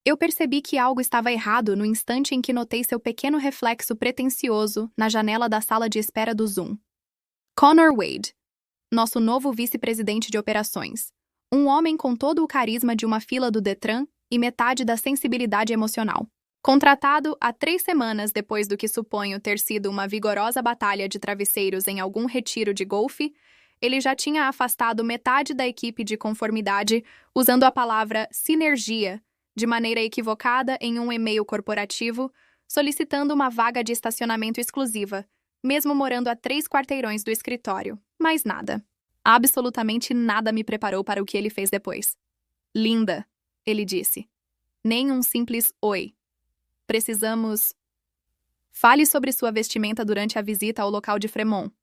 Eu percebi que algo estava errado no instante em que notei seu pequeno reflexo pretensioso na janela da sala de espera do Zoom. Connor Wade, nosso novo vice-presidente de operações. Um homem com todo o carisma de uma fila do Detran e metade da sensibilidade emocional. Contratado há 3 semanas depois do que suponho ter sido uma vigorosa batalha de travesseiros em algum retiro de golfe, ele já tinha afastado metade da equipe de conformidade usando a palavra sinergia de maneira equivocada em um e-mail corporativo, solicitando uma vaga de estacionamento exclusiva, mesmo morando a 3 quarteirões do escritório. Mais nada. Absolutamente nada me preparou para o que ele fez depois. Linda, ele disse. Nem um simples oi. Precisamos... Fale sobre sua vestimenta durante a visita ao local de Fremont.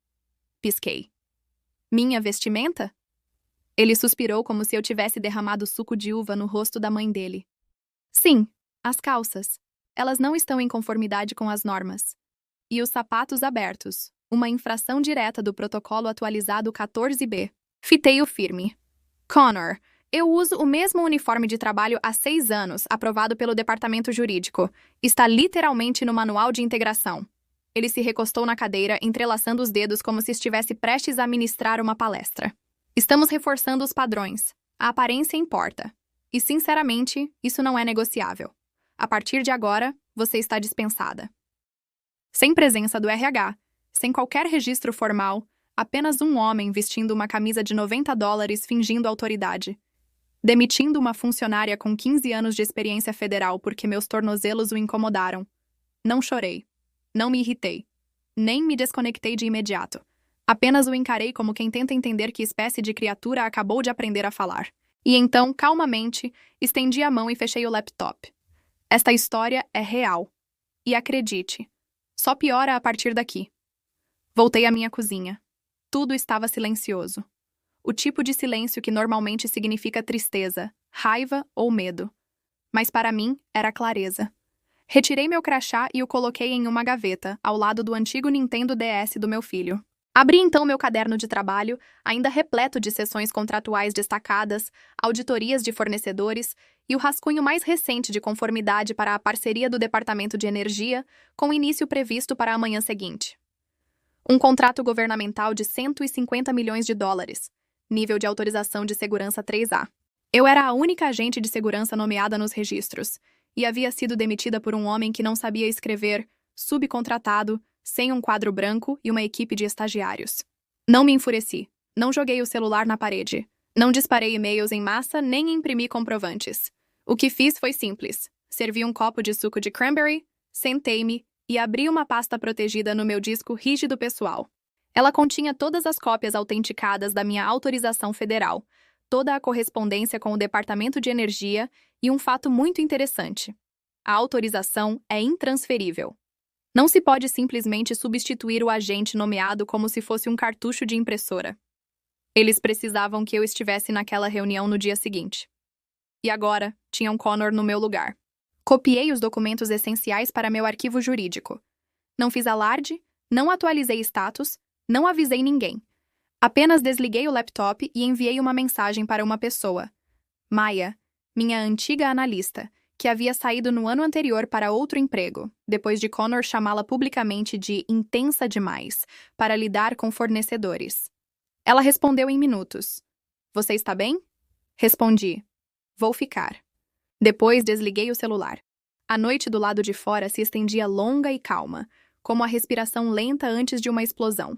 Pisquei. Minha vestimenta? Ele suspirou como se eu tivesse derramado suco de uva no rosto da mãe dele. Sim, as calças. Elas não estão em conformidade com as normas. E os sapatos abertos, uma infração direta do protocolo atualizado 14B. Fitei-o firme. Connor, eu uso o mesmo uniforme de trabalho há 6 anos, aprovado pelo departamento jurídico. Está literalmente no manual de integração. Ele se recostou na cadeira, entrelaçando os dedos como se estivesse prestes a ministrar uma palestra. Estamos reforçando os padrões. A aparência importa. E, sinceramente, isso não é negociável. A partir de agora, você está dispensada. Sem presença do RH, sem qualquer registro formal, apenas um homem vestindo uma camisa de $90 fingindo autoridade. Demitindo uma funcionária com 15 anos de experiência federal porque meus tornozelos o incomodaram. Não chorei. Não me irritei. Nem me desconectei de imediato. Apenas o encarei como quem tenta entender que espécie de criatura acabou de aprender a falar. E então, calmamente, estendi a mão e fechei o laptop. Esta história é real. E acredite, só piora a partir daqui. Voltei à minha cozinha. Tudo estava silencioso. O tipo de silêncio que normalmente significa tristeza, raiva ou medo. Mas para mim, era clareza. Retirei meu crachá e o coloquei em uma gaveta, ao lado do antigo Nintendo DS do meu filho. Abri então meu caderno de trabalho, ainda repleto de sessões contratuais destacadas, auditorias de fornecedores e o rascunho mais recente de conformidade para a parceria do Departamento de Energia, com início previsto para a manhã seguinte. Um contrato governamental de $150 milhões, nível de autorização de segurança 3A. Eu era a única agente de segurança nomeada nos registros, e havia sido demitida por um homem que não sabia escrever, subcontratado, sem um quadro branco e uma equipe de estagiários. Não me enfureci. Não joguei o celular na parede. Não disparei e-mails em massa nem imprimi comprovantes. O que fiz foi simples. Servi um copo de suco de cranberry, sentei-me e abri uma pasta protegida no meu disco rígido pessoal. Ela continha todas as cópias autenticadas da minha autorização federal, toda a correspondência com o Departamento de Energia e um fato muito interessante. A autorização é intransferível. Não se pode simplesmente substituir o agente nomeado como se fosse um cartucho de impressora. Eles precisavam que eu estivesse naquela reunião no dia seguinte. E agora, tinham Connor no meu lugar. Copiei os documentos essenciais para meu arquivo jurídico. Não fiz alarde, não atualizei status, não avisei ninguém. Apenas desliguei o laptop e enviei uma mensagem para uma pessoa. Maya, minha antiga analista, que havia saído no ano anterior para outro emprego, depois de Connor chamá-la publicamente de intensa demais para lidar com fornecedores. Ela respondeu em minutos. Você está bem? Respondi. Vou ficar. Depois desliguei o celular. A noite do lado de fora se estendia longa e calma, como a respiração lenta antes de uma explosão.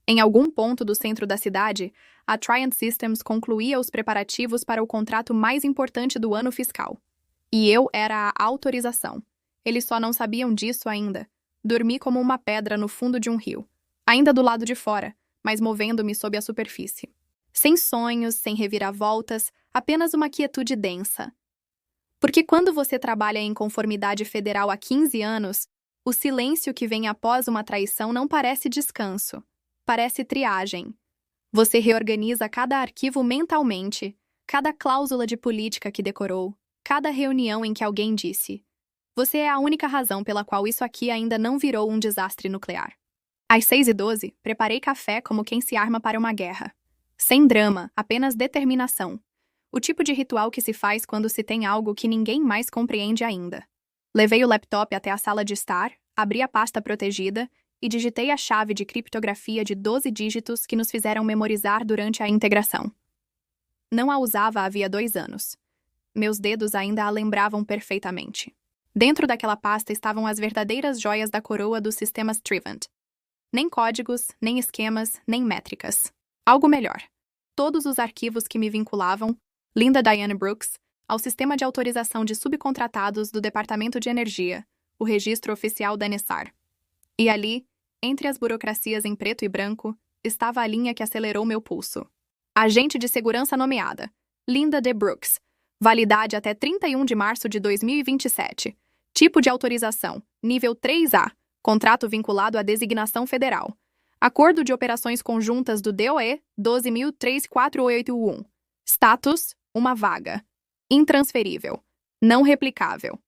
Em algum ponto do centro da cidade, a Triant Systems concluía os preparativos para o contrato mais importante do ano fiscal. E eu era a autorização. Eles só não sabiam disso ainda. Dormi como uma pedra no fundo de um rio. Ainda do lado de fora, mas movendo-me sob a superfície. Sem sonhos, sem reviravoltas, apenas uma quietude densa. Porque quando você trabalha em conformidade federal há 15 anos, o silêncio que vem após uma traição não parece descanso. Parece triagem. Você reorganiza cada arquivo mentalmente, cada cláusula de política que decorou, cada reunião em que alguém disse: você é a única razão pela qual isso aqui ainda não virou um desastre nuclear. Às 6h12, preparei café como quem se arma para uma guerra. Sem drama, apenas determinação. O tipo de ritual que se faz quando se tem algo que ninguém mais compreende ainda. Levei o laptop até a sala de estar, abri a pasta protegida e digitei a chave de criptografia de 12 dígitos que nos fizeram memorizar durante a integração. Não a usava havia 2 anos. Meus dedos ainda a lembravam perfeitamente. Dentro daquela pasta estavam as verdadeiras joias da coroa dos sistemas Trivant. Nem códigos, nem esquemas, nem métricas. Algo melhor. Todos os arquivos que me vinculavam, Linda Diane Brooks, ao sistema de autorização de subcontratados do Departamento de Energia, o registro oficial da NESAR. E ali, entre as burocracias em preto e branco, estava a linha que acelerou meu pulso. Agente de segurança nomeada, Linda D. Brooks. Validade até 31 de março de 2027. Tipo de autorização, nível 3A. Contrato vinculado à designação federal. Acordo de operações conjuntas do DOE 12.03481. Status, uma vaga. Intransferível. Não replicável.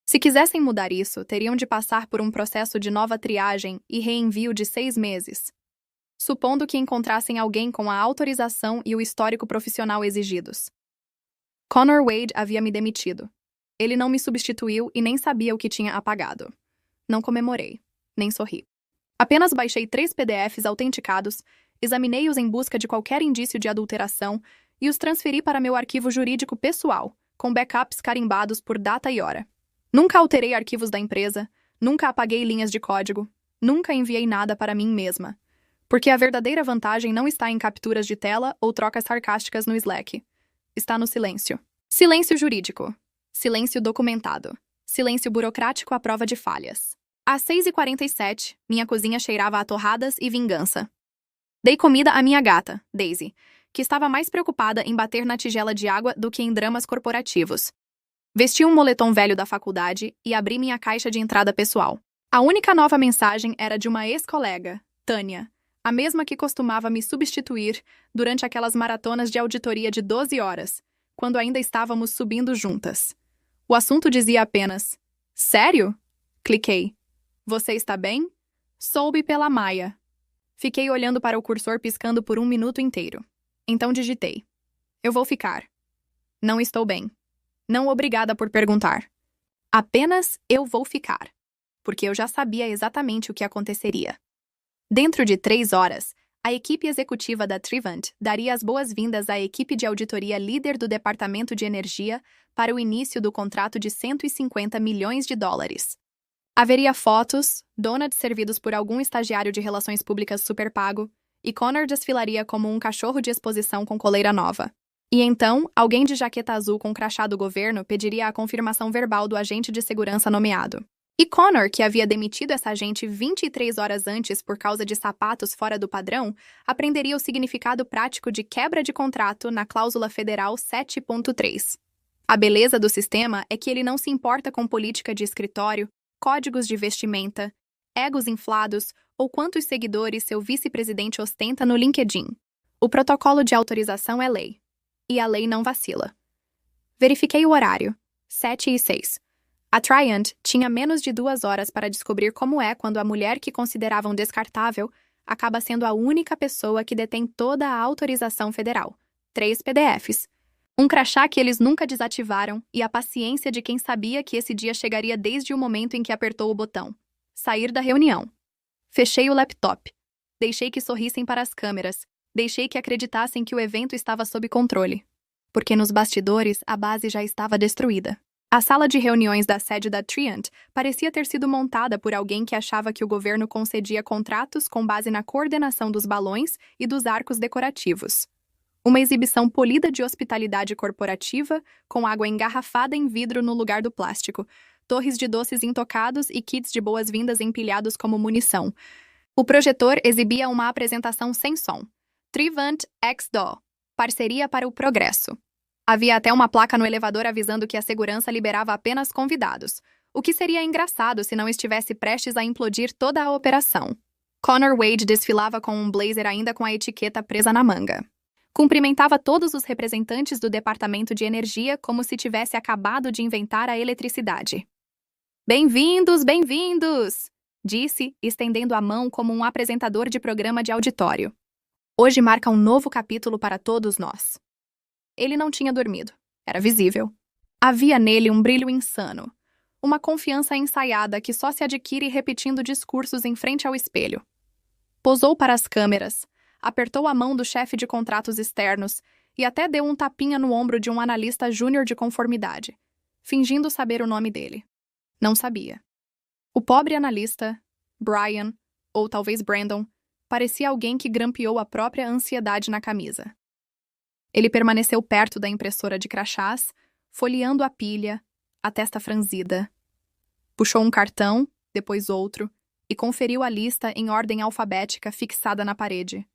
Se quisessem mudar isso, teriam de passar por um processo de nova triagem e reenvio de 6 meses. Supondo que encontrassem alguém com a autorização e o histórico profissional exigidos. Connor Wade havia me demitido. Ele não me substituiu e nem sabia o que tinha apagado. Não comemorei, nem sorri. Apenas baixei 3 PDFs autenticados, examinei-os em busca de qualquer indício de adulteração e os transferi para meu arquivo jurídico pessoal, com backups carimbados por data e hora. Nunca alterei arquivos da empresa, nunca apaguei linhas de código, nunca enviei nada para mim mesma. Porque a verdadeira vantagem não está em capturas de tela ou trocas sarcásticas no Slack. Está no silêncio. Silêncio jurídico. Silêncio documentado. Silêncio burocrático à prova de falhas. Às 6h47, minha cozinha cheirava a torradas e vingança. Dei comida à minha gata, Daisy, que estava mais preocupada em bater na tigela de água do que em dramas corporativos. Vesti um moletom velho da faculdade e abri minha caixa de entrada pessoal. A única nova mensagem era de uma ex-colega, Tânia, a mesma que costumava me substituir durante aquelas maratonas de auditoria de 12 horas, quando ainda estávamos subindo juntas. O assunto dizia apenas: Sério? Cliquei. Você está bem? Soube pela Maia. Fiquei olhando para o cursor piscando por 1 minuto inteiro. Então digitei. Eu vou ficar. Não estou bem. Não obrigada por perguntar. Apenas eu vou ficar. Porque eu já sabia exatamente o que aconteceria. Dentro de 3 horas, a equipe executiva da Trivant daria as boas-vindas à equipe de auditoria líder do Departamento de Energia para o início do contrato de $150 milhões. Haveria fotos, donuts servidos por algum estagiário de relações públicas superpago, e Connor desfilaria como um cachorro de exposição com coleira nova. E então, alguém de jaqueta azul com crachá do governo pediria a confirmação verbal do agente de segurança nomeado. E Connor, que havia demitido essa agente 23 horas antes por causa de sapatos fora do padrão, aprenderia o significado prático de quebra de contrato na cláusula federal 7.3. A beleza do sistema é que ele não se importa com política de escritório, códigos de vestimenta, egos inflados ou quantos seguidores seu vice-presidente ostenta no LinkedIn. O protocolo de autorização é lei. E a lei não vacila. Verifiquei o horário. 7h06. A Triant tinha menos de 2 horas para descobrir como é quando a mulher que consideravam descartável acaba sendo a única pessoa que detém toda a autorização federal. 3 PDFs. Um crachá que eles nunca desativaram e a paciência de quem sabia que esse dia chegaria desde o momento em que apertou o botão. Sair da reunião. Fechei o laptop. Deixei que sorrissem para as câmeras. Deixei que acreditassem que o evento estava sob controle. Porque nos bastidores a base já estava destruída. A sala de reuniões da sede da Triant parecia ter sido montada por alguém que achava que o governo concedia contratos com base na coordenação dos balões e dos arcos decorativos. Uma exibição polida de hospitalidade corporativa, com água engarrafada em vidro no lugar do plástico, torres de doces intocados e kits de boas-vindas empilhados como munição. O projetor exibia uma apresentação sem som. Trivant X-DO, parceria para o progresso. Havia até uma placa no elevador avisando que a segurança liberava apenas convidados, o que seria engraçado se não estivesse prestes a implodir toda a operação. Connor Wade desfilava com um blazer ainda com a etiqueta presa na manga. Cumprimentava todos os representantes do Departamento de Energia como se tivesse acabado de inventar a eletricidade. Bem-vindos, bem-vindos! Disse, estendendo a mão como um apresentador de programa de auditório. Hoje marca um novo capítulo para todos nós. Ele não tinha dormido. Era visível. Havia nele um brilho insano. Uma confiança ensaiada que só se adquire repetindo discursos em frente ao espelho. Posou para as câmeras, apertou a mão do chefe de contratos externos e até deu um tapinha no ombro de um analista júnior de conformidade, fingindo saber o nome dele. Não sabia. O pobre analista, Brian, ou talvez Brandon, parecia alguém que grampeou a própria ansiedade na camisa. Ele permaneceu perto da impressora de crachás, folheando a pilha, a testa franzida. Puxou um cartão, depois outro, e conferiu a lista em ordem alfabética fixada na parede.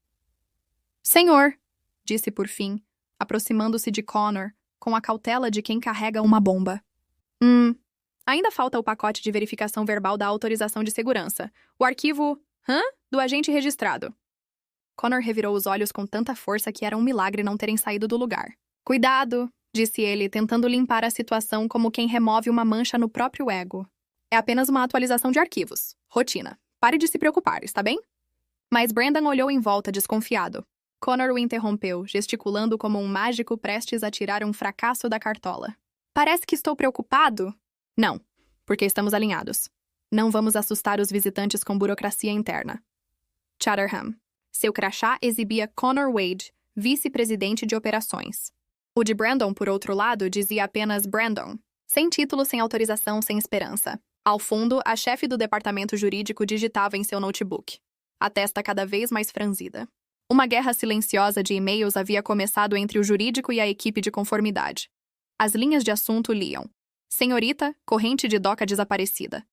"Senhor", disse por fim, aproximando-se de Connor, com a cautela de quem carrega uma bomba. Ainda falta o pacote de verificação verbal da autorização de segurança. O arquivo... do agente registrado." Connor revirou os olhos com tanta força que era um milagre não terem saído do lugar. "Cuidado", disse ele, tentando limpar a situação como quem remove uma mancha no próprio ego. "É apenas uma atualização de arquivos. Rotina. Pare de se preocupar, está bem?" Mas Brandon olhou em volta, desconfiado. Connor o interrompeu, gesticulando como um mágico prestes a tirar um fracasso da cartola. "Parece que estou preocupado?" "Não, porque estamos alinhados. Não vamos assustar os visitantes com burocracia interna." Chatterham. Seu crachá exibia Connor Wade, vice-presidente de operações. O de Brandon, por outro lado, dizia apenas Brandon. Sem título, sem autorização, sem esperança. Ao fundo, a chefe do departamento jurídico digitava em seu notebook, a testa cada vez mais franzida. Uma guerra silenciosa de e-mails havia começado entre o jurídico e a equipe de conformidade. As linhas de assunto liam: "Senhorita, corrente de doca desaparecida.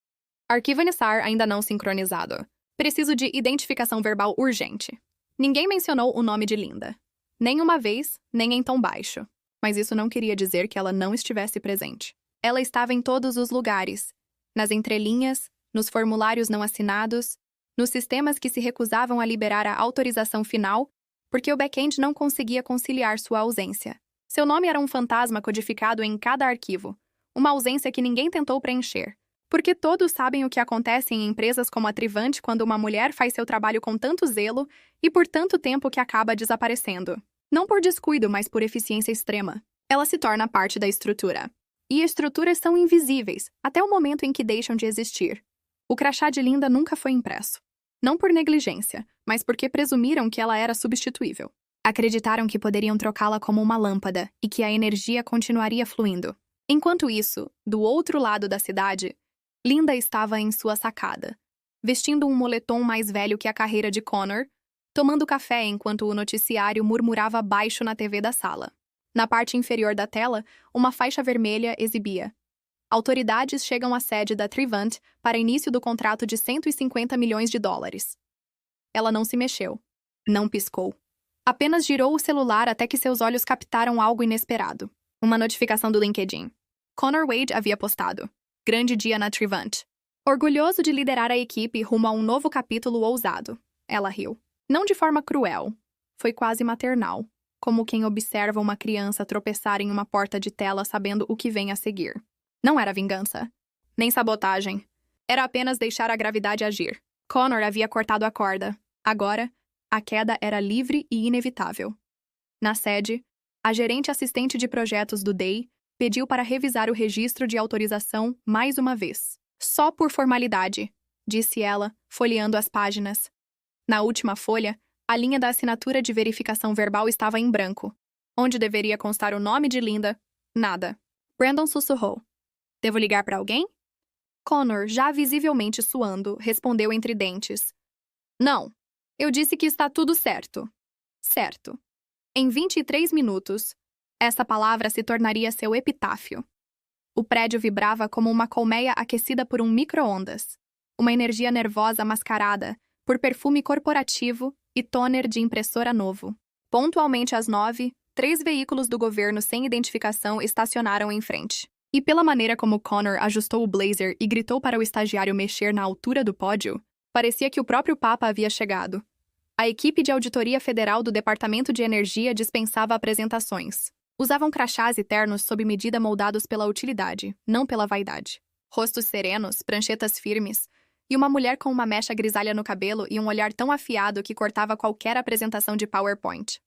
Arquivo NSAR ainda não sincronizado. Preciso de identificação verbal urgente." Ninguém mencionou o nome de Linda. Nem uma vez, nem em tom baixo. Mas isso não queria dizer que ela não estivesse presente. Ela estava em todos os lugares. Nas entrelinhas, nos formulários não assinados, nos sistemas que se recusavam a liberar a autorização final, porque o back-end não conseguia conciliar sua ausência. Seu nome era um fantasma codificado em cada arquivo, uma ausência que ninguém tentou preencher. Porque todos sabem o que acontece em empresas como a Trivant quando uma mulher faz seu trabalho com tanto zelo e por tanto tempo que acaba desaparecendo. Não por descuido, mas por eficiência extrema. Ela se torna parte da estrutura. E estruturas são invisíveis, até o momento em que deixam de existir. O crachá de Linda nunca foi impresso. Não por negligência, mas porque presumiram que ela era substituível. Acreditaram que poderiam trocá-la como uma lâmpada e que a energia continuaria fluindo. Enquanto isso, do outro lado da cidade, Linda estava em sua sacada, vestindo um moletom mais velho que a carreira de Connor, tomando café enquanto o noticiário murmurava baixo na TV da sala. Na parte inferior da tela, uma faixa vermelha exibia: "Autoridades chegam à sede da Trivant para início do contrato de $150 milhões." Ela não se mexeu. Não piscou. Apenas girou o celular até que seus olhos captaram algo inesperado. Uma notificação do LinkedIn. Connor Wade havia postado: "Grande dia na Trivant. Orgulhoso de liderar a equipe rumo a um novo capítulo ousado." Ela riu. Não de forma cruel. Foi quase maternal, como quem observa uma criança tropeçar em uma porta de tela sabendo o que vem a seguir. Não era vingança. Nem sabotagem. Era apenas deixar a gravidade agir. Connor havia cortado a corda. Agora, a queda era livre e inevitável. Na sede, a gerente assistente de projetos do DEI pediu para revisar o registro de autorização mais uma vez. "Só por formalidade", disse ela, folheando as páginas. Na última folha, a linha da assinatura de verificação verbal estava em branco. Onde deveria constar o nome de Linda, nada. Brandon sussurrou: "Devo ligar para alguém?" Connor, já visivelmente suando, respondeu entre dentes: "Não. Eu disse que está tudo certo." Certo. Em 23 minutos, essa palavra se tornaria seu epitáfio. O prédio vibrava como uma colmeia aquecida por um micro-ondas. Uma energia nervosa mascarada por perfume corporativo e toner de impressora novo. Pontualmente às 9, 3 veículos do governo sem identificação estacionaram em frente. E pela maneira como Connor ajustou o blazer e gritou para o estagiário mexer na altura do pódio, parecia que o próprio Papa havia chegado. A equipe de auditoria federal do Departamento de Energia dispensava apresentações. Usavam crachás e ternos sob medida moldados pela utilidade, não pela vaidade. Rostos serenos, pranchetas firmes, e uma mulher com uma mecha grisalha no cabelo e um olhar tão afiado que cortava qualquer apresentação de PowerPoint.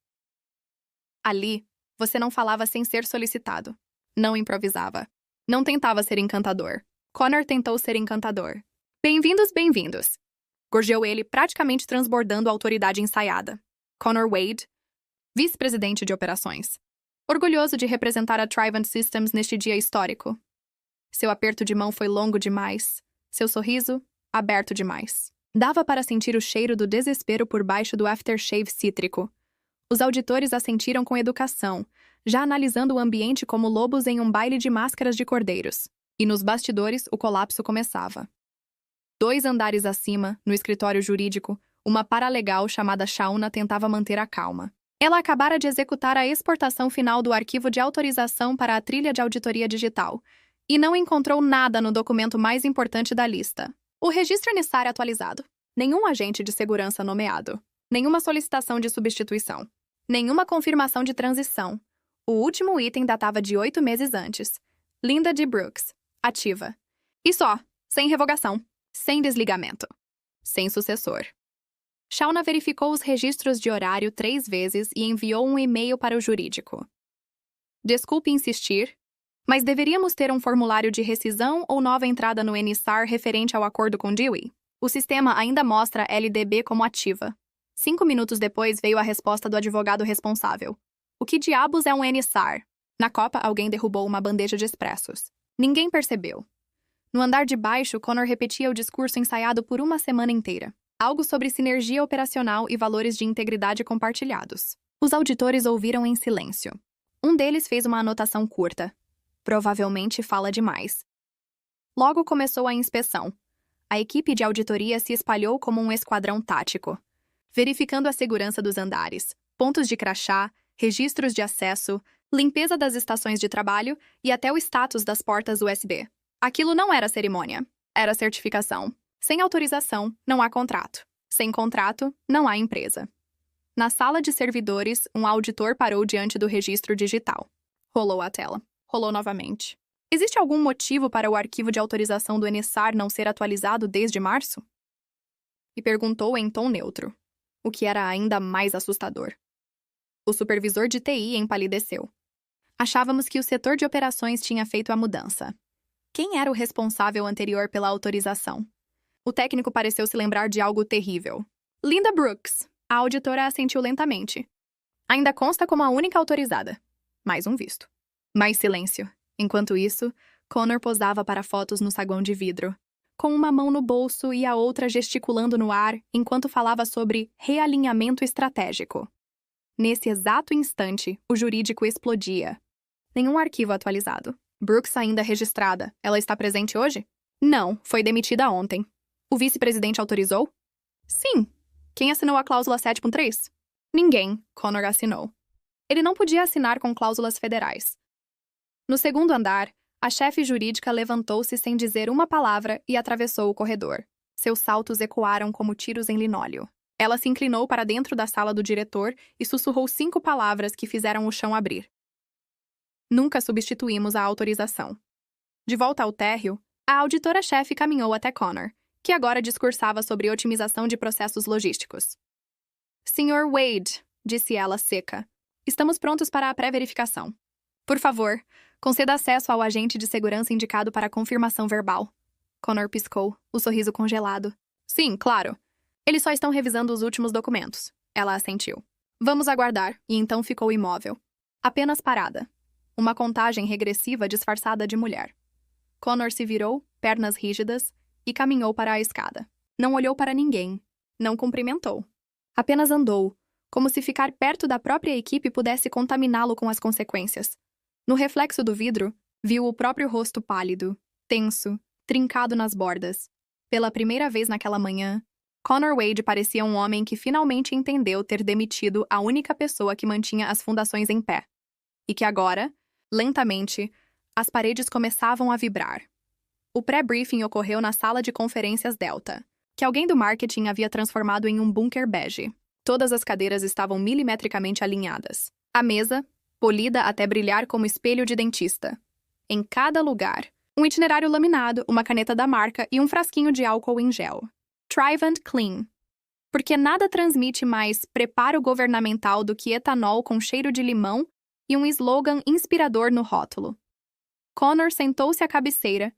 Ali, Você não falava sem ser solicitado. Não improvisava. Não tentava ser encantador. Connor tentou ser encantador. Bem-vindos, bem-vindos. Gorjeou ele, praticamente transbordando a autoridade ensaiada. Connor Wade, vice-presidente de operações. Orgulhoso de representar a Trivant Systems neste dia histórico. Seu aperto de mão foi longo demais. Seu sorriso, aberto demais. Dava para sentir o cheiro do desespero por baixo do aftershave cítrico. Os auditores assentiram com educação, já analisando o ambiente como lobos em um baile de máscaras de cordeiros. E nos bastidores, o colapso começava. 2 andares acima, no escritório jurídico, uma paralegal chamada Shauna tentava manter a calma. Ela acabara de executar a exportação final do arquivo de autorização para a trilha de auditoria digital e não encontrou nada no documento mais importante da lista. O registro NSAR atualizado. Nenhum agente de segurança nomeado. Nenhuma solicitação de substituição. Nenhuma confirmação de transição. O último item datava de 8 meses antes. Linda D. Brooks. Ativa. E só. Sem revogação. Sem desligamento. Sem sucessor. Shauna verificou os registros de horário 3 vezes e enviou um e-mail para o jurídico. Desculpe insistir, mas deveríamos ter um formulário de rescisão ou nova entrada no NSAR referente ao acordo com Dewey? O sistema ainda mostra LDB como ativa. 5 minutos depois veio a resposta do advogado responsável. O que diabos é um NSAR? Na copa, alguém derrubou uma bandeja de expressos. Ninguém percebeu. No andar de baixo, Connor repetia o discurso ensaiado por uma semana inteira. Algo sobre sinergia operacional e valores de integridade compartilhados. Os auditores ouviram em silêncio. Um deles fez uma anotação curta. Provavelmente fala demais. Logo começou a inspeção. A equipe de auditoria se espalhou como um esquadrão tático, verificando a segurança dos andares, pontos de crachá, registros de acesso, limpeza das estações de trabalho e até o status das portas USB. Aquilo não era cerimônia, era certificação. Sem autorização, não há contrato. Sem contrato, não há empresa. Na sala de servidores, um auditor parou diante do registro digital. Rolou a tela. Rolou novamente. Existe algum motivo para o arquivo de autorização do NSAR não ser atualizado desde março? E perguntou em tom neutro, o que era ainda mais assustador. O supervisor de TI empalideceu. Achávamos que o setor de operações tinha feito a mudança. Quem era o responsável anterior pela autorização? O técnico pareceu se lembrar de algo terrível. Linda Brooks. A auditora assentiu lentamente. Ainda consta como a única autorizada. Mais um visto. Mais silêncio. Enquanto isso, Connor posava para fotos no saguão de vidro, com uma mão no bolso e a outra gesticulando no ar enquanto falava sobre realinhamento estratégico. Nesse exato instante, o jurídico explodia. Nenhum arquivo atualizado. Brooks ainda registrada. Ela está presente hoje? Não, foi demitida ontem. O vice-presidente autorizou? Sim. Quem assinou a cláusula 7.3? Ninguém, Connor assinou. Ele não podia assinar com cláusulas federais. No segundo andar, a chefe jurídica levantou-se sem dizer uma palavra e atravessou o corredor. Seus saltos ecoaram como tiros em linóleo. Ela se inclinou para dentro da sala do diretor e sussurrou 5 palavras que fizeram o chão abrir. Nunca substituímos a autorização. De volta ao térreo, a auditora-chefe caminhou até Connor, que agora discursava sobre otimização de processos logísticos. Sr. Wade, disse ela seca, estamos prontos para a pré-verificação. Por favor, conceda acesso ao agente de segurança indicado para a confirmação verbal. Connor piscou, o sorriso congelado. Sim, claro. Eles só estão revisando os últimos documentos. Ela assentiu. Vamos aguardar, e então ficou imóvel. Apenas parada. Uma contagem regressiva disfarçada de mulher. Connor se virou, pernas rígidas, e caminhou para a escada. Não olhou para ninguém. Não cumprimentou. Apenas andou, como se ficar perto da própria equipe pudesse contaminá-lo com as consequências. No reflexo do vidro, viu o próprio rosto pálido, tenso, trincado nas bordas. Pela primeira vez naquela manhã, Connor Wade parecia um homem que finalmente entendeu ter demitido a única pessoa que mantinha as fundações em pé. E que agora, lentamente, as paredes começavam a vibrar. O pré-briefing ocorreu na sala de conferências Delta, que alguém do marketing havia transformado em um bunker bege. Todas as cadeiras estavam milimetricamente alinhadas. A mesa, polida até brilhar como espelho de dentista. Em cada lugar, um itinerário laminado, uma caneta da marca e um frasquinho de álcool em gel. Trivant Clean. Porque nada transmite mais preparo governamental do que etanol com cheiro de limão e um slogan inspirador no rótulo. Connor sentou-se à cabeceira,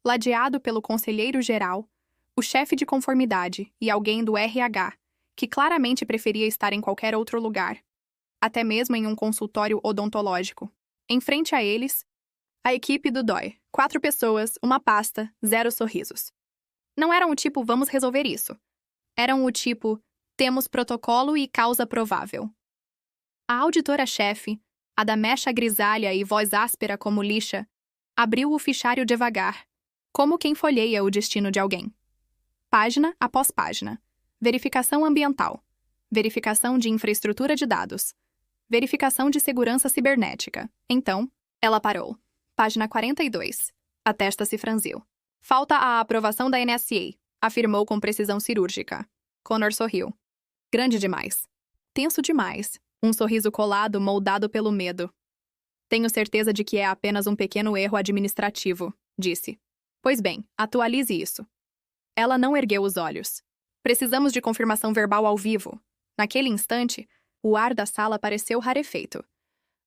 ladeado pelo conselheiro-geral, o chefe de conformidade e alguém do RH, que claramente preferia estar em qualquer outro lugar, até mesmo em um consultório odontológico. Em frente a eles, a equipe do DOI. 4 pessoas, uma pasta, 0 sorrisos. Não eram o tipo vamos resolver isso. Eram o tipo temos protocolo e causa provável. A auditora-chefe, a da mecha grisalha e voz áspera como lixa, abriu o fichário devagar, como quem folheia o destino de alguém. Página após página. Verificação ambiental. Verificação de infraestrutura de dados. Verificação de segurança cibernética. Então, ela parou. Página 42. A testa se franziu. Falta a aprovação da NSA, afirmou com precisão cirúrgica. Connor sorriu. Grande demais. Tenso demais. Um sorriso colado moldado pelo medo. Tenho certeza de que é apenas um pequeno erro administrativo, disse. Pois bem, atualize isso. Ela não ergueu os olhos. Precisamos de confirmação verbal ao vivo. Naquele instante, o ar da sala pareceu rarefeito.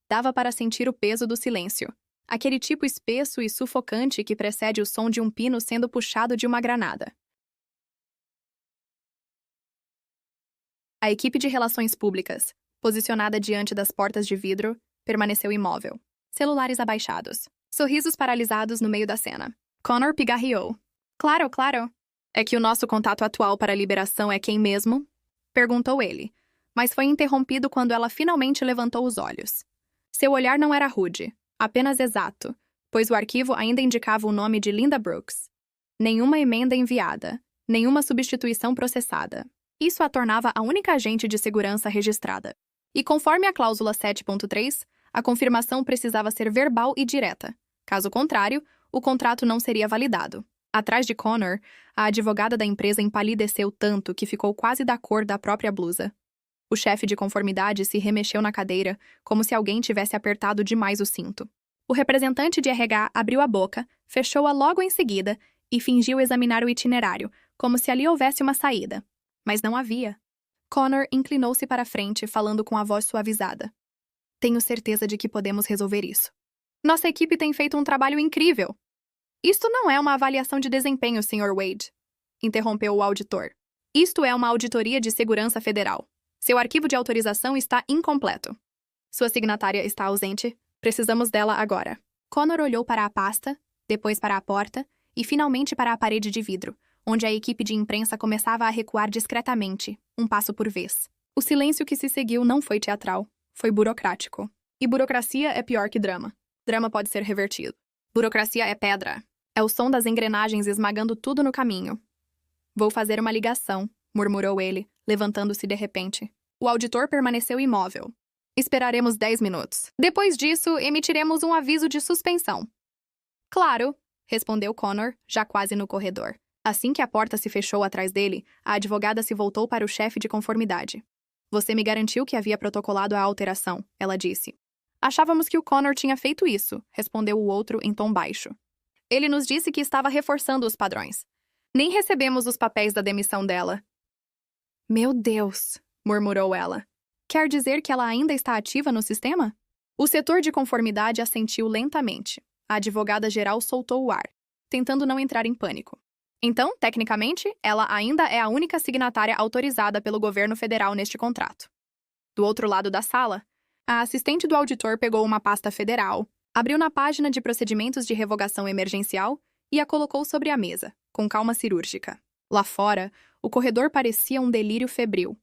Dava para sentir o peso do silêncio. Aquele tipo espesso e sufocante que precede o som de um pino sendo puxado de uma granada. A equipe de relações públicas, posicionada diante das portas de vidro, permaneceu imóvel. Celulares abaixados. Sorrisos paralisados no meio da cena. Connor pigarreou. Claro, claro. É que o nosso contato atual para a liberação é quem mesmo? Perguntou ele, mas foi interrompido quando ela finalmente levantou os olhos. Seu olhar não era rude, apenas exato, pois o arquivo ainda indicava o nome de Linda Brooks. Nenhuma emenda enviada, nenhuma substituição processada. Isso a tornava a única agente de segurança registrada. E conforme a cláusula 7.3, a confirmação precisava ser verbal e direta. Caso contrário, o contrato não seria validado. Atrás de Connor, a advogada da empresa empalideceu tanto que ficou quase da cor da própria blusa. O chefe de conformidade se remexeu na cadeira, como se alguém tivesse apertado demais o cinto. O representante de RH abriu a boca, fechou-a logo em seguida e fingiu examinar o itinerário, como se ali houvesse uma saída. Mas não havia. Connor inclinou-se para a frente, falando com a voz suavizada. Tenho certeza de que podemos resolver isso. Nossa equipe tem feito um trabalho incrível. Isto não é uma avaliação de desempenho, Sr. Wade, interrompeu o auditor. Isto é uma auditoria de segurança federal. Seu arquivo de autorização está incompleto. Sua signatária está ausente. Precisamos dela agora. Connor olhou para a pasta, depois para a porta e finalmente para a parede de vidro, onde a equipe de imprensa começava a recuar discretamente, um passo por vez. O silêncio que se seguiu não foi teatral, foi burocrático. E burocracia é pior que drama. Drama pode ser revertido. Burocracia é pedra. É o som das engrenagens esmagando tudo no caminho. Vou fazer uma ligação, murmurou ele, levantando-se de repente. O auditor permaneceu imóvel. Esperaremos 10 minutos. Depois disso, emitiremos um aviso de suspensão. Claro, respondeu Connor, já quase no corredor. Assim que a porta se fechou atrás dele, a advogada se voltou para o chefe de conformidade. Você me garantiu que havia protocolado a alteração, ela disse. Achávamos que o Connor tinha feito isso, respondeu o outro em tom baixo. Ele nos disse que estava reforçando os padrões. Nem recebemos os papéis da demissão dela. Meu Deus, murmurou ela. Quer dizer que ela ainda está ativa no sistema? O setor de conformidade assentiu lentamente. A advogada-geral soltou o ar, tentando não entrar em pânico. Então, tecnicamente, ela ainda é a única signatária autorizada pelo governo federal neste contrato. Do outro lado da sala, a assistente do auditor pegou uma pasta federal, abriu na página de procedimentos de revogação emergencial e a colocou sobre a mesa, com calma cirúrgica. Lá fora, o corredor parecia um delírio febril.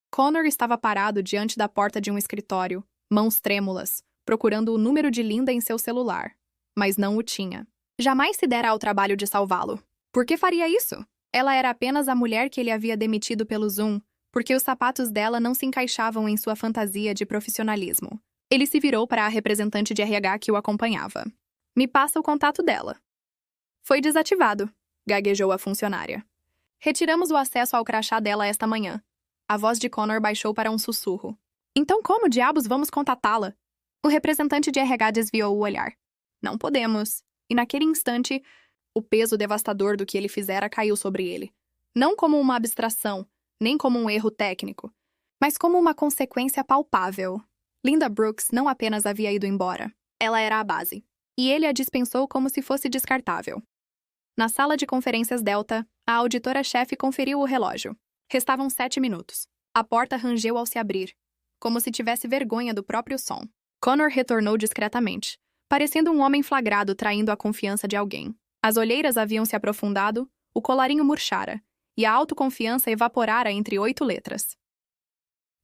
Connor estava parado diante da porta de um escritório, mãos trêmulas, procurando o número de Linda em seu celular. Mas não o tinha. Jamais se dera ao trabalho de salvá-lo. Por que faria isso? Ela era apenas a mulher que ele havia demitido pelo Zoom, porque os sapatos dela não se encaixavam em sua fantasia de profissionalismo. Ele se virou para a representante de RH que o acompanhava. Me passa o contato dela. Foi desativado, gaguejou a funcionária. Retiramos o acesso ao crachá dela esta manhã. A voz de Connor baixou para um sussurro. Então como diabos vamos contatá-la? O representante de RH desviou o olhar. Não podemos. E naquele instante, o peso devastador do que ele fizera caiu sobre ele. Não como uma abstração, nem como um erro técnico, mas como uma consequência palpável. Linda Brooks não apenas havia ido embora, ela era a base. E ele a dispensou como se fosse descartável. Na sala de conferências Delta, a auditora-chefe conferiu o relógio. Restavam 7 minutos. A porta rangeu ao se abrir, como se tivesse vergonha do próprio som. Connor retornou discretamente, parecendo um homem flagrado traindo a confiança de alguém. As olheiras haviam se aprofundado, o colarinho murchara, e a autoconfiança evaporara entre 8 letras.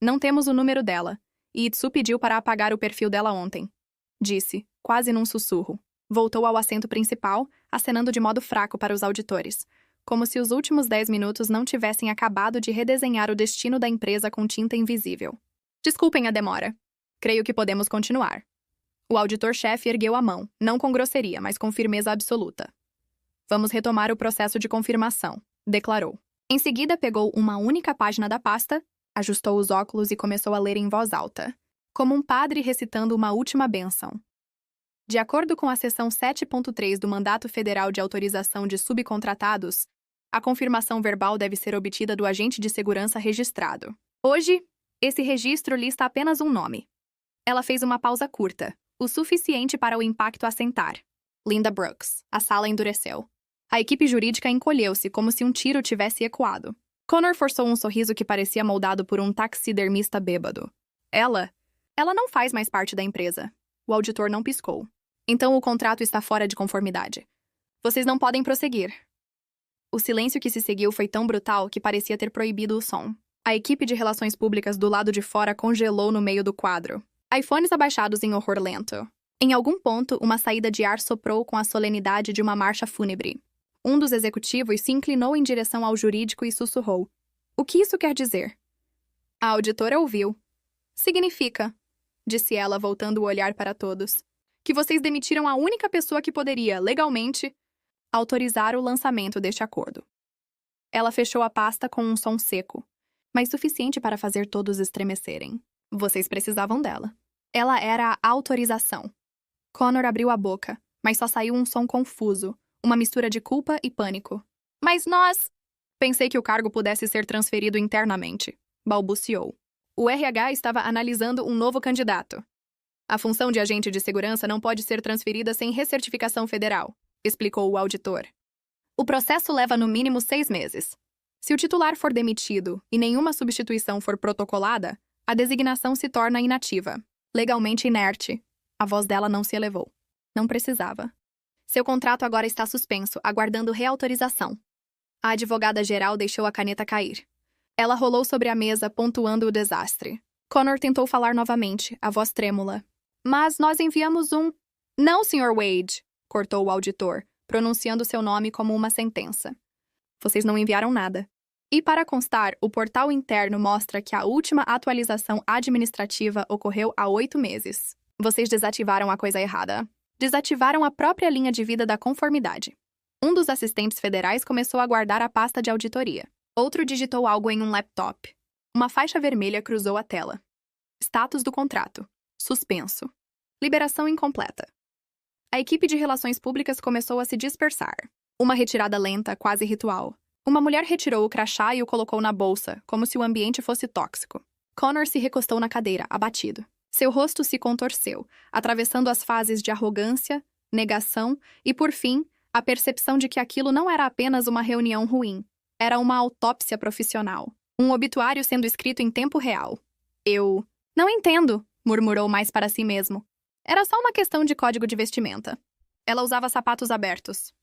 Não temos o número dela, e Itsu pediu para apagar o perfil dela ontem. Disse, quase num sussurro. Voltou ao assento principal, acenando de modo fraco para os auditores, como se os últimos 10 minutos não tivessem acabado de redesenhar o destino da empresa com tinta invisível. Desculpem a demora. Creio que podemos continuar. O auditor-chefe ergueu a mão, não com grosseria, mas com firmeza absoluta. Vamos retomar o processo de confirmação, declarou. Em seguida, pegou uma única página da pasta, ajustou os óculos e começou a ler em voz alta, como um padre recitando uma última bênção. De acordo com a seção 7.3 do Mandato Federal de Autorização de Subcontratados, a confirmação verbal deve ser obtida do agente de segurança registrado. Hoje, esse registro lista apenas um nome. Ela fez uma pausa curta, o suficiente para o impacto assentar. Linda Brooks. A sala endureceu. A equipe jurídica encolheu-se como se um tiro tivesse ecoado. Connor forçou um sorriso que parecia moldado por um taxidermista bêbado. Ela não faz mais parte da empresa. O auditor não piscou. Então o contrato está fora de conformidade. Vocês não podem prosseguir. O silêncio que se seguiu foi tão brutal que parecia ter proibido o som. A equipe de relações públicas do lado de fora congelou no meio do quadro. iPhones abaixados em horror lento. Em algum ponto, uma saída de ar soprou com a solenidade de uma marcha fúnebre. Um dos executivos se inclinou em direção ao jurídico e sussurrou. O que isso quer dizer? A auditora ouviu. Significa, disse ela, voltando o olhar para todos, que vocês demitiram a única pessoa que poderia, legalmente, autorizar o lançamento deste acordo. Ela fechou a pasta com um som seco, mas suficiente para fazer todos estremecerem. Vocês precisavam dela. Ela era a autorização. Connor abriu a boca, mas só saiu um som confuso, uma mistura de culpa e pânico. Mas nós... Pensei que o cargo pudesse ser transferido internamente, balbuciou. O RH estava analisando um novo candidato. A função de agente de segurança não pode ser transferida sem recertificação federal, explicou o auditor. O processo leva no mínimo 6 meses. Se o titular for demitido e nenhuma substituição for protocolada, a designação se torna inativa, legalmente inerte. A voz dela não se elevou. Não precisava. Seu contrato agora está suspenso, aguardando reautorização. A advogada-geral deixou a caneta cair. Ela rolou sobre a mesa, pontuando o desastre. Connor tentou falar novamente, a voz trêmula. Mas nós enviamos um... Não, Sr. Wade, cortou o auditor, pronunciando seu nome como uma sentença. Vocês não enviaram nada. E para constar, o portal interno mostra que a última atualização administrativa ocorreu há 8 meses. Vocês desativaram a coisa errada. Desativaram a própria linha de vida da conformidade. Um dos assistentes federais começou a guardar a pasta de auditoria. Outro digitou algo em um laptop. Uma faixa vermelha cruzou a tela. Status do contrato. Suspenso. Liberação incompleta. A equipe de relações públicas começou a se dispersar. Uma retirada lenta, quase ritual. Uma mulher retirou o crachá e o colocou na bolsa, como se o ambiente fosse tóxico. Connor se recostou na cadeira, abatido. Seu rosto se contorceu, atravessando as fases de arrogância, negação e, por fim, a percepção de que aquilo não era apenas uma reunião ruim. Era uma autópsia profissional. Um obituário sendo escrito em tempo real. Eu... Não entendo, murmurou mais para si mesmo. Era só uma questão de código de vestimenta. Ela usava sapatos abertos.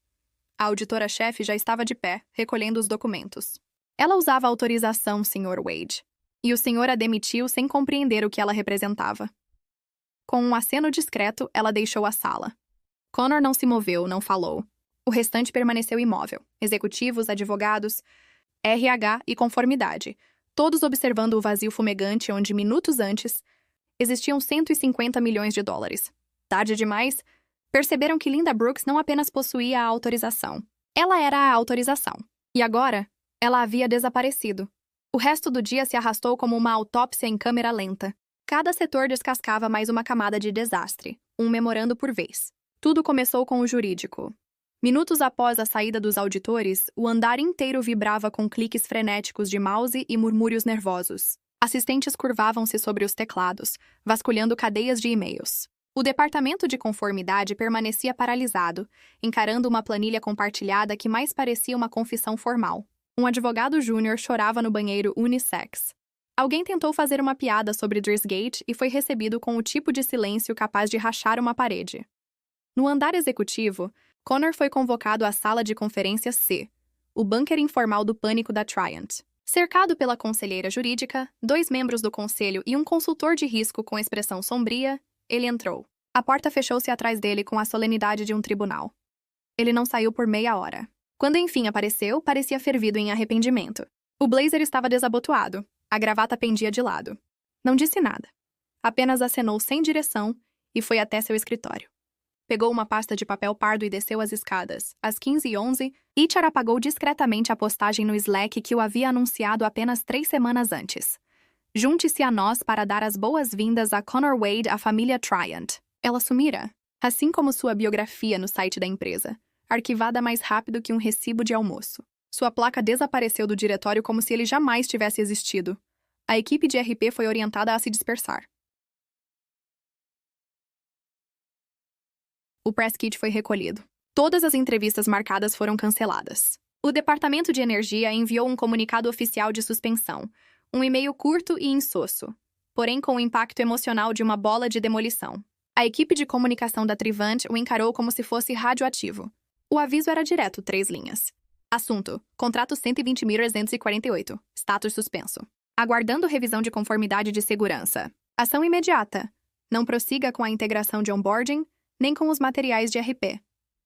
A auditora-chefe já estava de pé, recolhendo os documentos. Ela usava autorização, Sr. Wade. E o senhor a demitiu sem compreender o que ela representava. Com um aceno discreto, ela deixou a sala. Connor não se moveu, não falou. O restante permaneceu imóvel. Executivos, advogados, RH e conformidade, todos observando o vazio fumegante onde, minutos antes, existiam 150 milhões de dólares. Tarde demais, perceberam que Linda Brooks não apenas possuía a autorização. Ela era a autorização. E agora, ela havia desaparecido. O resto do dia se arrastou como uma autópsia em câmera lenta. Cada setor descascava mais uma camada de desastre, um memorando por vez. Tudo começou com o jurídico. Minutos após a saída dos auditores, o andar inteiro vibrava com cliques frenéticos de mouse e murmúrios nervosos. Assistentes curvavam-se sobre os teclados, vasculhando cadeias de e-mails. O departamento de conformidade permanecia paralisado, encarando uma planilha compartilhada que mais parecia uma confissão formal. Um advogado júnior chorava no banheiro unissex. Alguém tentou fazer uma piada sobre Drisgate e foi recebido com o tipo de silêncio capaz de rachar uma parede. No andar executivo, Connor foi convocado à sala de conferências C, o bunker informal do pânico da Triant. Cercado pela conselheira jurídica, 2 membros do conselho e um consultor de risco com expressão sombria, ele entrou. A porta fechou-se atrás dele com a solenidade de um tribunal. Ele não saiu por meia hora. Quando enfim apareceu, parecia fervido em arrependimento. O blazer estava desabotoado, a gravata pendia de lado. Não disse nada. Apenas acenou sem direção e foi até seu escritório. Pegou uma pasta de papel pardo e desceu as escadas. Às 15h11, Ichar apagou discretamente a postagem no Slack que o havia anunciado apenas 3 semanas antes. Junte-se a nós para dar as boas-vindas a Connor Wade à família Triant. Ela sumira, assim como sua biografia no site da empresa, arquivada mais rápido que um recibo de almoço. Sua placa desapareceu do diretório como se ele jamais tivesse existido. A equipe de RP foi orientada a se dispersar. O press kit foi recolhido. Todas as entrevistas marcadas foram canceladas. O Departamento de Energia enviou um comunicado oficial de suspensão, um e-mail curto e insosso, porém com o impacto emocional de uma bola de demolição. A equipe de comunicação da Trivant o encarou como se fosse radioativo. O aviso era direto, 3 linhas. Assunto: contrato 120.348. Status suspenso. Aguardando revisão de conformidade de segurança. Ação imediata. Não prossiga com a integração de onboarding, nem com os materiais de RP.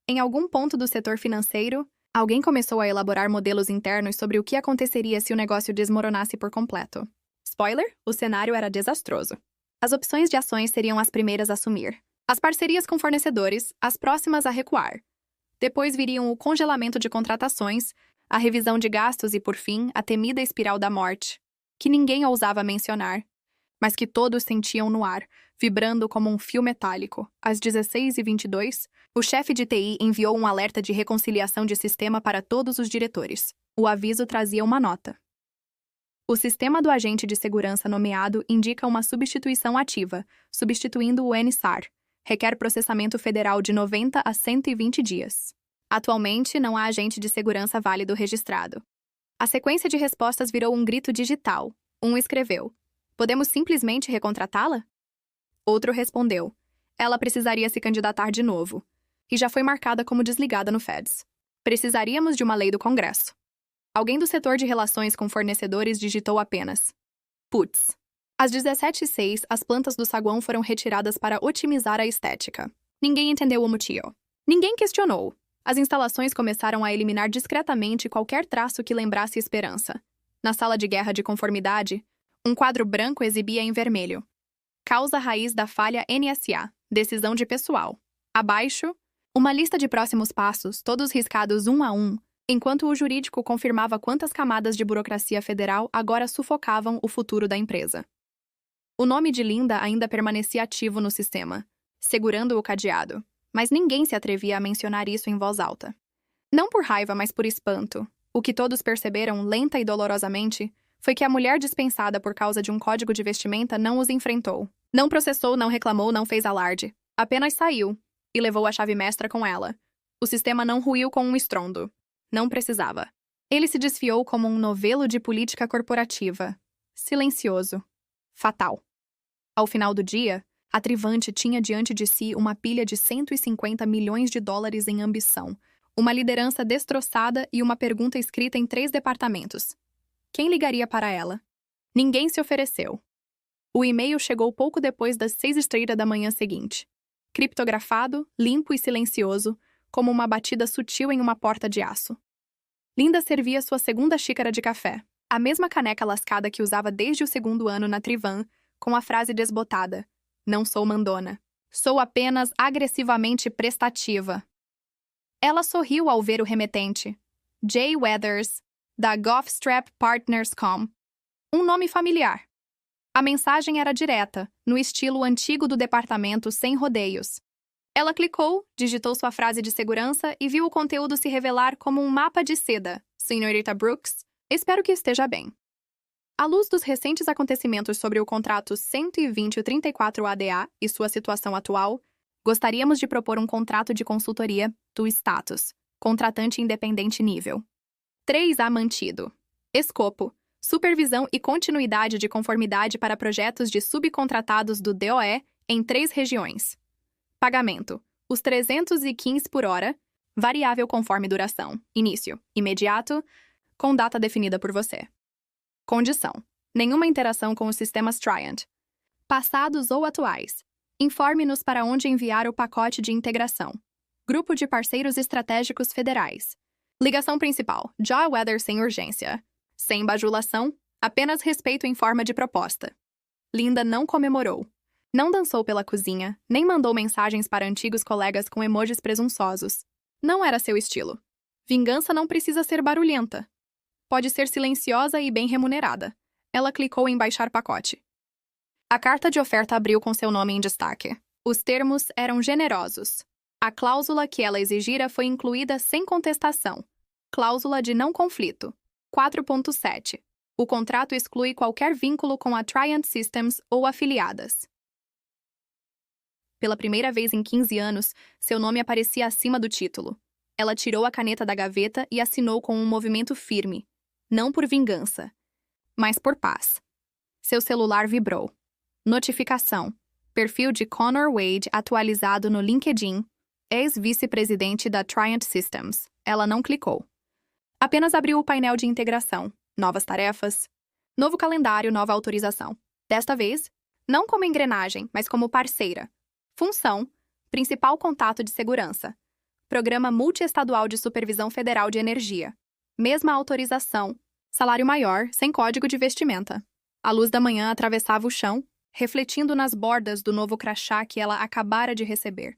Em algum ponto do setor financeiro, alguém começou a elaborar modelos internos sobre o que aconteceria se o negócio desmoronasse por completo. Spoiler: o cenário era desastroso. As opções de ações seriam as primeiras a sumir. As parcerias com fornecedores, as próximas a recuar. Depois viriam o congelamento de contratações, a revisão de gastos e, por fim, a temida espiral da morte, que ninguém ousava mencionar, mas que todos sentiam no ar, vibrando como um fio metálico. Às 16h22, o chefe de TI enviou um alerta de reconciliação de sistema para todos os diretores. O aviso trazia uma nota. O sistema do agente de segurança nomeado indica uma substituição ativa, substituindo o NSAR. Requer processamento federal de 90 a 120 dias. Atualmente, não há agente de segurança válido registrado. A sequência de respostas virou um grito digital. Um escreveu: "Podemos simplesmente recontratá-la?" Outro respondeu: "Ela precisaria se candidatar de novo." E já foi marcada como desligada no FEDS. Precisaríamos de uma lei do Congresso. Alguém do setor de relações com fornecedores digitou apenas: "Putz." Às 17h06, as plantas do saguão foram retiradas para otimizar a estética. Ninguém entendeu o motivo. Ninguém questionou. As instalações começaram a eliminar discretamente qualquer traço que lembrasse esperança. Na sala de guerra de conformidade, um quadro branco exibia em vermelho: "Causa raiz da falha NSA, decisão de pessoal." Abaixo, uma lista de próximos passos, todos riscados um a um, enquanto o jurídico confirmava quantas camadas de burocracia federal agora sufocavam o futuro da empresa. O nome de Linda ainda permanecia ativo no sistema, segurando o cadeado, mas ninguém se atrevia a mencionar isso em voz alta. Não por raiva, mas por espanto. O que todos perceberam, lenta e dolorosamente, foi que a mulher dispensada por causa de um código de vestimenta não os enfrentou. Não processou, não reclamou, não fez alarde. Apenas saiu e levou a chave mestra com ela. O sistema não ruiu com um estrondo. Não precisava. Ele se desfiou como um novelo de política corporativa. Silencioso. Fatal. Ao final do dia, a Trivant tinha diante de si uma pilha de 150 milhões de dólares em ambição, uma liderança destroçada e uma pergunta escrita em 3 departamentos. Quem ligaria para ela? Ninguém se ofereceu. O e-mail chegou pouco depois das 6h30 da manhã seguinte. Criptografado, limpo e silencioso, como uma batida sutil em uma porta de aço. Linda servia sua 2ª xícara de café, a mesma caneca lascada que usava desde o 2º ano na Trivant, com a frase desbotada: "Não sou mandona. Sou apenas agressivamente prestativa." Ela sorriu ao ver o remetente. Jay Weathers, da Goffstrap Partners Com. Um nome familiar. A mensagem era direta, no estilo antigo do departamento, sem rodeios. Ela clicou, digitou sua frase de segurança e viu o conteúdo se revelar como um mapa de seda. "Senhorita Brooks, espero que esteja bem." À luz dos recentes acontecimentos sobre o contrato 120-34 ADA e sua situação atual, gostaríamos de propor um contrato de consultoria do status, contratante independente nível 3A mantido. Escopo: supervisão e continuidade de conformidade para projetos de subcontratados do DOE em 3 regiões. Pagamento: os 315 por hora, variável conforme duração. Início: imediato, com data definida por você. Condição: nenhuma interação com os sistemas Triant, passados ou atuais. Informe-nos para onde enviar o pacote de integração. Grupo de parceiros estratégicos federais. Ligação principal: Joy Weather sem urgência. Sem bajulação, apenas respeito em forma de proposta. Linda não comemorou. Não dançou pela cozinha, nem mandou mensagens para antigos colegas com emojis presunçosos. Não era seu estilo. Vingança não precisa ser barulhenta. Pode ser silenciosa e bem remunerada. Ela clicou em baixar pacote. A carta de oferta abriu com seu nome em destaque. Os termos eram generosos. A cláusula que ela exigira foi incluída sem contestação. Cláusula de não conflito. 4.7. O contrato exclui qualquer vínculo com a Triant Systems ou afiliadas. Pela primeira vez em 15 anos, seu nome aparecia acima do título. Ela tirou a caneta da gaveta e assinou com um movimento firme. Não por vingança, mas por paz. Seu celular vibrou. Notificação: perfil de Connor Wade atualizado no LinkedIn, ex-vice-presidente da Triant Systems. Ela não clicou. Apenas abriu o painel de integração. Novas tarefas. Novo calendário, nova autorização. Desta vez, não como engrenagem, mas como parceira. Função: principal contato de segurança. Programa Multiestadual de Supervisão Federal de Energia. Mesma autorização. Salário maior, sem código de vestimenta. A luz da manhã atravessava o chão, refletindo nas bordas do novo crachá que ela acabara de receber.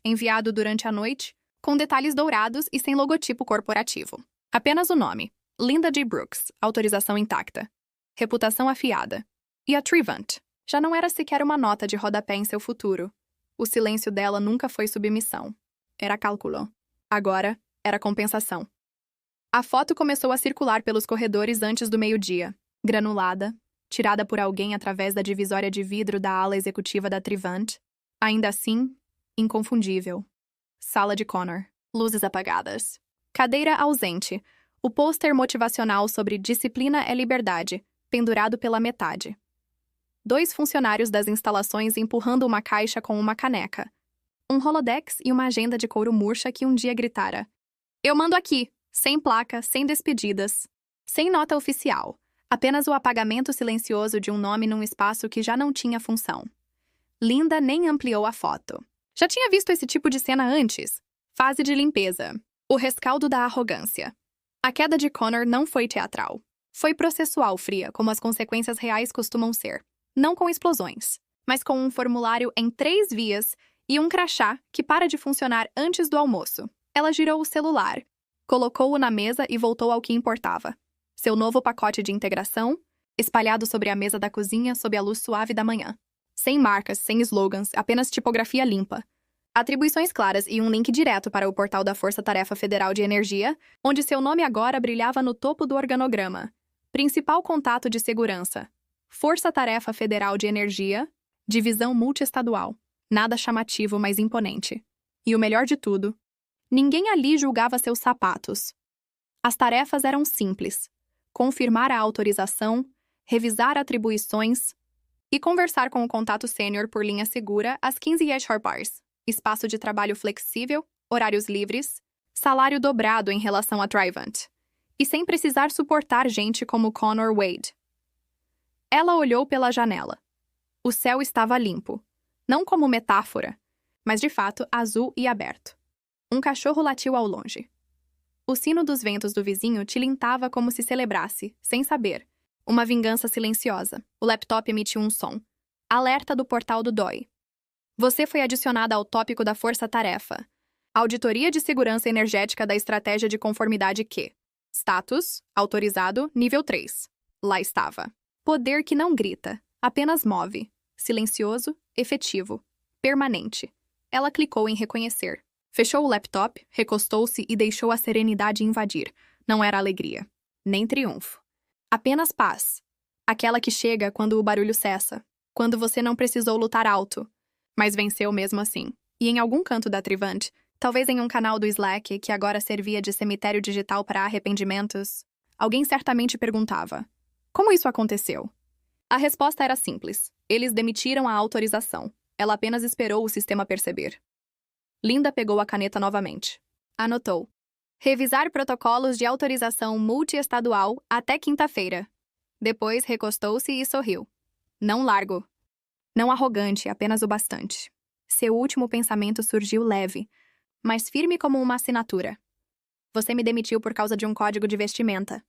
Enviado durante a noite, com detalhes dourados e sem logotipo corporativo. Apenas o nome: Linda J. Brooks, autorização intacta. Reputação afiada. E a Trivant já não era sequer uma nota de rodapé em seu futuro. O silêncio dela nunca foi submissão. Era cálculo. Agora, era compensação. A foto começou a circular pelos corredores antes do meio-dia, granulada, tirada por alguém através da divisória de vidro da ala executiva da Trivant. Ainda assim, inconfundível. Sala de Connor. Luzes apagadas. Cadeira ausente. O pôster motivacional sobre disciplina é liberdade, pendurado pela metade. 2 funcionários das instalações empurrando uma caixa com uma caneca. Um holodex e uma agenda de couro murcha que um dia gritara: "Eu mando aqui!" Sem placa, sem despedidas, sem nota oficial. Apenas o apagamento silencioso de um nome num espaço que já não tinha função. Linda nem ampliou a foto. Já tinha visto esse tipo de cena antes. Fase de limpeza. O rescaldo da arrogância. A queda de Connor não foi teatral. Foi processual fria, como as consequências reais costumam ser. Não com explosões, mas com um formulário em 3 vias e um crachá que para de funcionar antes do almoço. Ela girou o celular, colocou-o na mesa e voltou ao que importava. Seu novo pacote de integração, espalhado sobre a mesa da cozinha sob a luz suave da manhã. Sem marcas, sem slogans, apenas tipografia limpa. Atribuições claras e um link direto para o portal da Força Tarefa Federal de Energia, onde seu nome agora brilhava no topo do organograma. Principal contato de segurança. Força Tarefa Federal de Energia, divisão multiestadual. Nada chamativo, mas imponente. E o melhor de tudo, ninguém ali julgava seus sapatos. As tarefas eram simples: confirmar a autorização, revisar atribuições e conversar com o contato sênior por linha segura às 15 horas. Espaço de trabalho flexível, horários livres, salário dobrado em relação a Trivant. E sem precisar suportar gente como Connor Wade. Ela olhou pela janela. O céu estava limpo. Não como metáfora, mas de fato azul e aberto. Um cachorro latiu ao longe. O sino dos ventos do vizinho tilintava como se celebrasse, sem saber. Uma vingança silenciosa. O laptop emitiu um som. Alerta do portal do DOI. Você foi adicionada ao tópico da força-tarefa. Auditoria de Segurança Energética da Estratégia de Conformidade Q. Status: autorizado, nível 3. Lá estava. Poder que não grita, apenas move. Silencioso, efetivo, permanente. Ela clicou em reconhecer. Fechou o laptop, recostou-se e deixou a serenidade invadir. Não era alegria, nem triunfo. Apenas paz. Aquela que chega quando o barulho cessa, quando você não precisou lutar alto, mas venceu mesmo assim. E em algum canto da Trivant, talvez em um canal do Slack que agora servia de cemitério digital para arrependimentos, alguém certamente perguntava: como isso aconteceu? A resposta era simples. Eles demitiram a autorização. Ela apenas esperou o sistema perceber. Linda pegou a caneta novamente. Anotou: revisar protocolos de autorização multiestadual até quinta-feira. Depois recostou-se e sorriu. Não largo. Não arrogante, apenas o bastante. Seu último pensamento surgiu leve, mas firme como uma assinatura. Você me demitiu por causa de um código de vestimenta.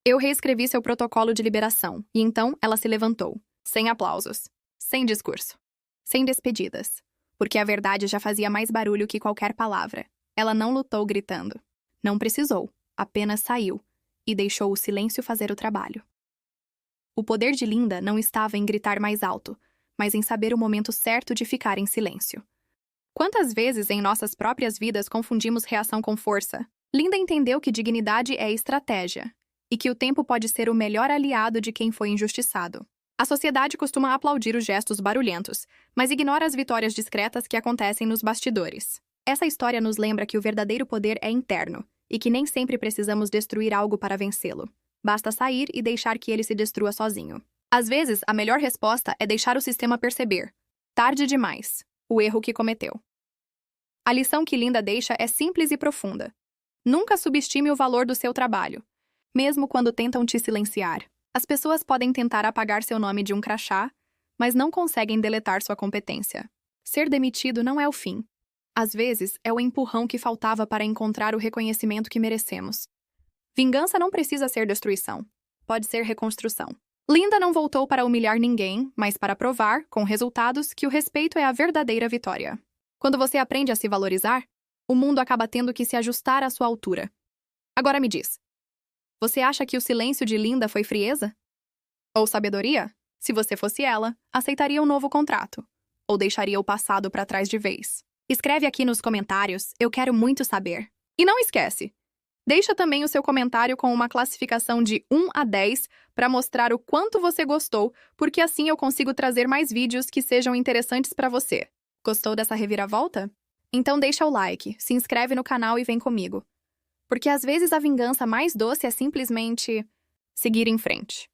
Eu reescrevi seu protocolo de liberação, e então ela se levantou, sem aplausos, sem discurso, sem despedidas, porque a verdade já fazia mais barulho que qualquer palavra. Ela não lutou gritando. Não precisou, apenas saiu, e deixou o silêncio fazer o trabalho. O poder de Linda não estava em gritar mais alto, mas em saber o momento certo de ficar em silêncio. Quantas vezes em nossas próprias vidas confundimos reação com força? Linda entendeu que dignidade é estratégia, e que o tempo pode ser o melhor aliado de quem foi injustiçado. A sociedade costuma aplaudir os gestos barulhentos, mas ignora as vitórias discretas que acontecem nos bastidores. Essa história nos lembra que o verdadeiro poder é interno, e que nem sempre precisamos destruir algo para vencê-lo. Basta sair e deixar que ele se destrua sozinho. Às vezes, a melhor resposta é deixar o sistema perceber, tarde demais, o erro que cometeu. A lição que Linda deixa é simples e profunda. Nunca subestime o valor do seu trabalho, mesmo quando tentam te silenciar. As pessoas podem tentar apagar seu nome de um crachá, mas não conseguem deletar sua competência. Ser demitido não é o fim. Às vezes, é o empurrão que faltava para encontrar o reconhecimento que merecemos. Vingança não precisa ser destruição. Pode ser reconstrução. Linda não voltou para humilhar ninguém, mas para provar, com resultados, que o respeito é a verdadeira vitória. Quando você aprende a se valorizar, o mundo acaba tendo que se ajustar à sua altura. Agora me diz, você acha que o silêncio de Linda foi frieza? Ou sabedoria? Se você fosse ela, aceitaria um novo contrato? Ou deixaria o passado para trás de vez? Escreve aqui nos comentários, eu quero muito saber. E não esquece, deixa também o seu comentário com uma classificação de 1 a 10 para mostrar o quanto você gostou, porque assim eu consigo trazer mais vídeos que sejam interessantes para você. Gostou dessa reviravolta? Então deixa o like, se inscreve no canal e vem comigo. Porque às vezes a vingança mais doce é simplesmente seguir em frente.